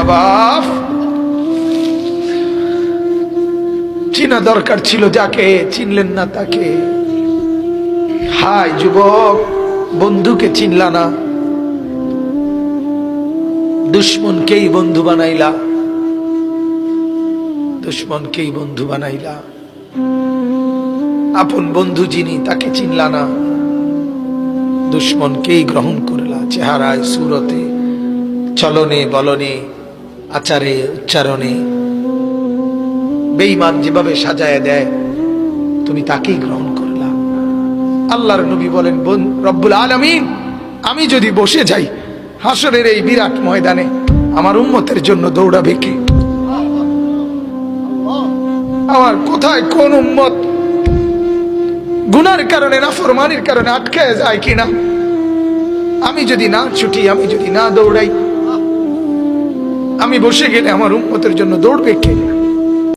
বাপ চিনা দরকার ছিল যাকে, চিনলেন না তাকে। হায় যুবক, বন্ধুকে চিনলা না, দুশ্মনকেই বন্ধু বানাইলা, দুশ্মনকেই বন্ধু বানাইলা। আপন বন্ধু যিনি তাকে চিনলা না, দুশ্মনকেই গ্রহণ করলা। চেহারায়, সুরতে, চলনে বলনে, আচারে উচ্চারণে বেঈমান যেভাবে সাজায় দেয়, তুমি তাকেই গ্রহণ করলা। আল্লাহর নবী বলেন, রব্বুল আলামিন, আমি যদি বসে যাই হাসরের এই বিরাট ময়দানে, আমার উম্মতের জন্য দৌড়াবে কে? আমার কোথায় কোন উম্মত গুনার কারণে, নাফরমানির কারণে আটকায় যায় কিনা? আমি যদি না ছুটি, আমি যদি না দৌড়াই, আমি বসে গেলে আমার উম্মতের জন্য দৌড়বে কে?